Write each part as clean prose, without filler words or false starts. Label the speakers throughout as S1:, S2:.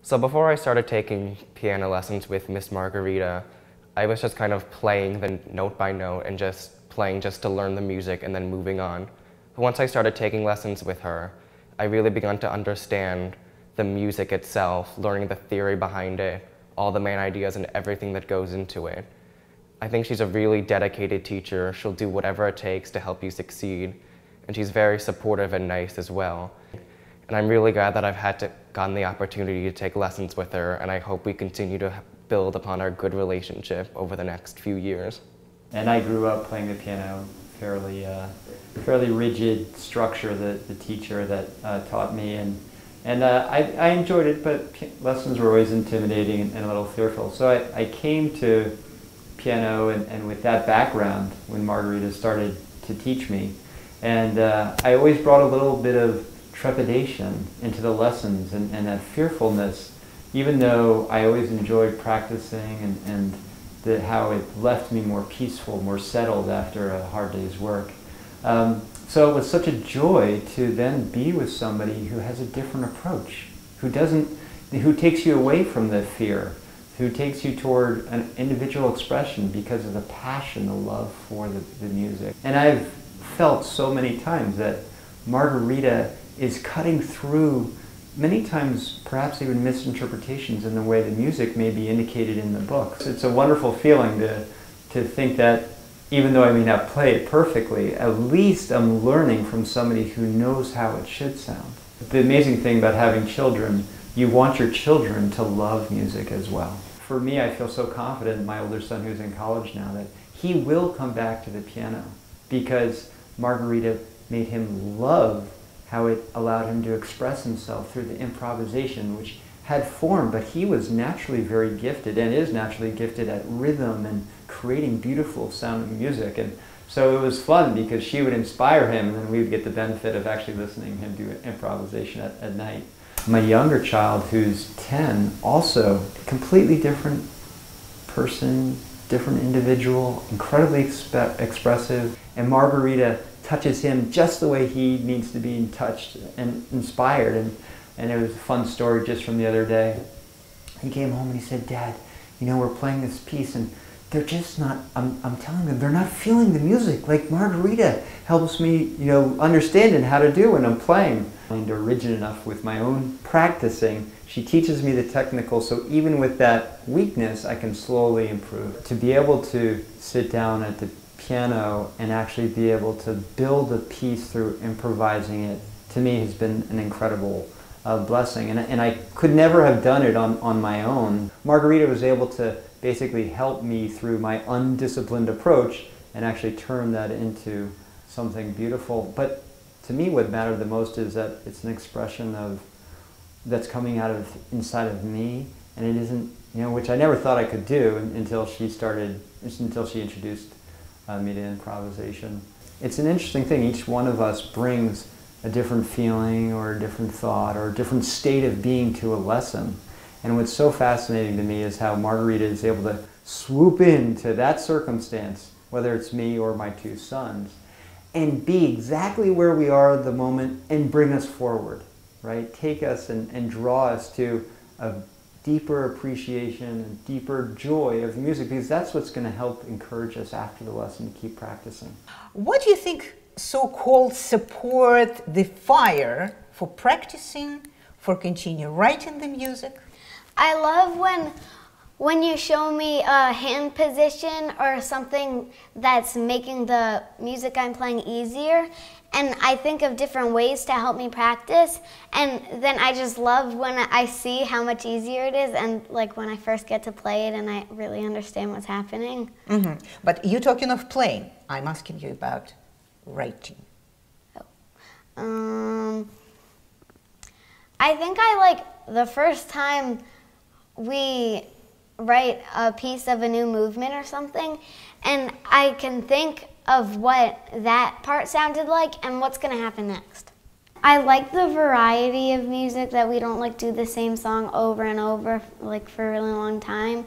S1: So before I started taking piano lessons with Miss Margarita, I was just kind of playing the note by note and just playing just to learn the music and then moving on. But once I started taking lessons with her, I really began to understand the music itself, learning the theory behind it, all the main ideas and everything that goes into it. I think she's a really dedicated teacher. She'll do whatever it takes to help you succeed, and she's very supportive and nice as well. And I'm really glad that I've gotten the opportunity to take lessons with her, and I hope we continue to build upon our good relationship over the next few years.
S2: And I grew up playing the piano, fairly rigid structure, the teacher that taught me, and I enjoyed it, but lessons were always intimidating and a little fearful. So I came to piano and with that background when Margarita started to teach me, and I always brought a little bit of trepidation into the lessons and that fearfulness, even though I always enjoyed practicing and how it left me more peaceful, more settled after a hard day's work. So it was such a joy to then be with somebody who has a different approach, who takes you away from the fear, who takes you toward an individual expression because of the passion, the love for the music. And I've felt so many times that Margarita is cutting through many times perhaps even misinterpretations in the way the music may be indicated in the books. It's a wonderful feeling to think that even though I may not play it perfectly, at least I'm learning from somebody who knows how it should sound. The amazing thing about having children, you want your children to love music as well. For me, I feel so confident in my older son who's in college now that he will come back to the piano because Margarita made him love how it allowed him to express himself through the improvisation, which had form, but he was naturally very gifted and is naturally gifted at rhythm and creating beautiful sounding music. And so it was fun because she would inspire him and then we would get the benefit of actually listening to him do improvisation at night. My younger child, who's 10, also completely different person, different individual, incredibly expressive, and Margarita touches him just the way he needs to be touched and inspired. And it was a fun story just from the other day. He came home and he said, "Dad, we're playing this piece and they're just not, I'm telling them, they're not feeling the music like Margarita helps me, understand and how to do when I'm playing." I'm rigid enough with my own practicing. She teaches me the technical, so even with that weakness, I can slowly improve. To be able to sit down at the piano and actually be able to build a piece through improvising it, to me has been an incredible blessing. And I could never have done it on my own. Margarita was able to basically help me through my undisciplined approach and actually turn that into something beautiful. But to me what mattered the most is that it's an expression that's coming out of inside of me, and it isn't, which I never thought I could do until she introduced me to improvisation. It's an interesting thing. Each one of us brings a different feeling or a different thought or a different state of being to a lesson. And what's so fascinating to me is how Margarita is able to swoop into that circumstance, whether it's me or my two sons, and be exactly where we are at the moment and bring us forward, right? Take us and draw us to a deeper appreciation and deeper joy of the music, because that's what's going to help encourage us after the lesson to keep practicing.
S3: What do you think so-called support the fire for practicing, for continue writing the music?
S4: I love when you show me a hand position or something that's making the music I'm playing easier, and I think of different ways to help me practice, and then I just love when I see how much easier it is, and like when I first get to play it and I really understand what's happening.
S3: Mm-hmm. But you're talking of playing. I'm asking you about writing.
S4: Oh. I think I like the first time we write a piece of a new movement or something, and I can think of what that part sounded like and what's going to happen next. I like the variety of music, that we don't like do the same song over and over like for a really long time,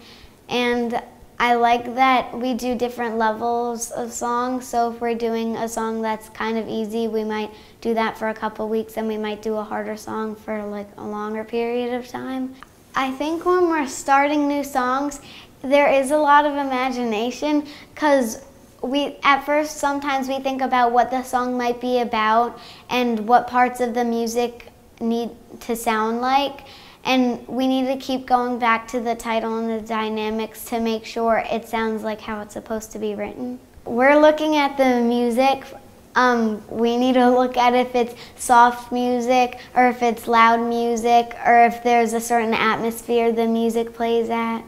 S4: and I like that we do different levels of songs. So if we're doing a song that's kind of easy, we might do that for a couple weeks, and we might do a harder song for like a longer period of time. I think when we're starting new songs, there is a lot of imagination, because at first sometimes we think about what the song might be about and what parts of the music need to sound like, and we need to keep going back to the title and the dynamics to make sure it sounds like how it's supposed to be written. We're looking at the music. We need to look at if it's soft music or if it's loud music or if there's a certain atmosphere the music plays at.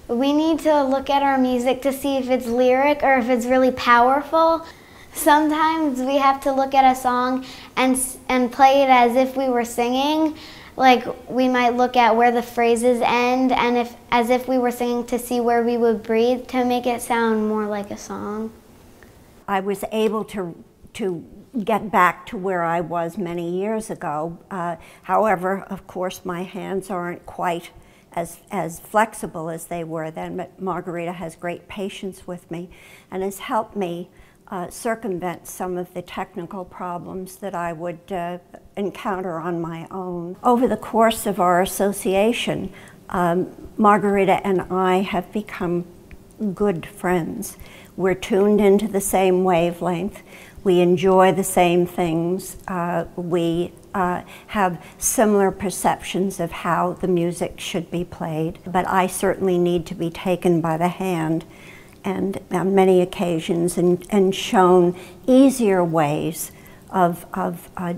S4: We need to look at our music to see if it's lyric or if it's really powerful. Sometimes we have to look at a song and play it as if we were singing. Like, we might look at where the phrases end and as if we were singing, to see where we would breathe to make it sound more like a song.
S5: I was able to get back to where I was many years ago. However, of course, my hands aren't quite as flexible as they were then, but Margarita has great patience with me and has helped me circumvent some of the technical problems that I would encounter on my own. Over the course of our association, Margarita and I have become good friends. We're tuned into the same wavelength. We enjoy the same things. We have similar perceptions of how the music should be played. But I certainly need to be taken by the hand, and on many occasions, and shown easier ways of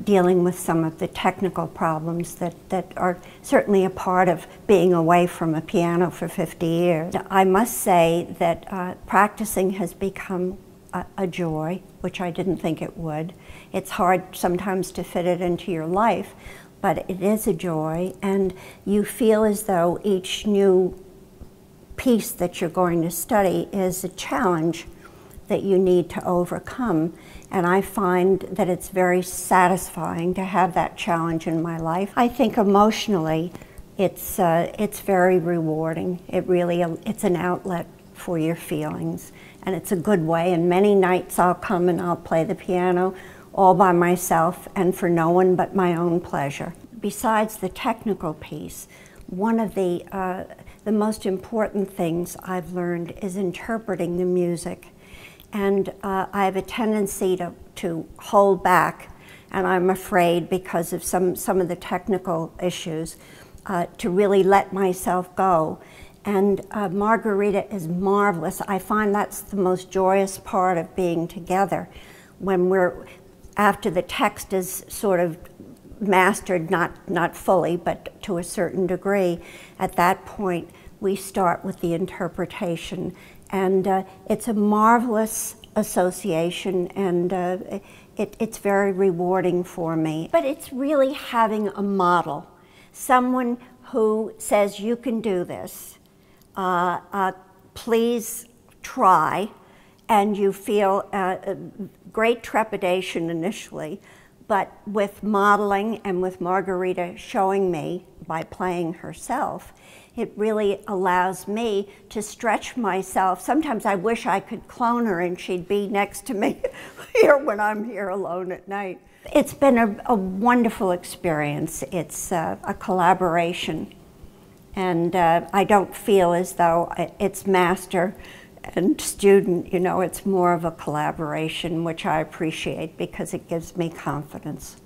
S5: dealing with some of the technical problems that are certainly a part of being away from a piano for 50 years. I must say that practicing has become a joy, which I didn't think it would. It's hard sometimes to fit it into your life, but it is a joy, and you feel as though each new piece that you're going to study is a challenge that you need to overcome. And I find that it's very satisfying to have that challenge in my life. I think emotionally, it's very rewarding. It's an outlet for your feelings, and it's a good way. And many nights I'll come and I'll play the piano all by myself and for no one but my own pleasure. Besides the technical piece, one of the most important things I've learned is interpreting the music. And I have a tendency to hold back, and I'm afraid, because of some of the technical issues, to really let myself go. And Margarita is marvelous. I find that's the most joyous part of being together, when after the text is sort of mastered, not fully, but to a certain degree. At that point, we start with the interpretation. And it's a marvelous association, and it's very rewarding for me. But it's really having a model, someone who says, you can do this, please try, and you feel great trepidation initially, but with modeling and with Margarita showing me by playing herself, it really allows me to stretch myself. Sometimes I wish I could clone her and she'd be next to me here when I'm here alone at night. It's been a wonderful experience. It's a collaboration, and I don't feel as though it's master and student. You know, it's more of a collaboration, which I appreciate because it gives me confidence.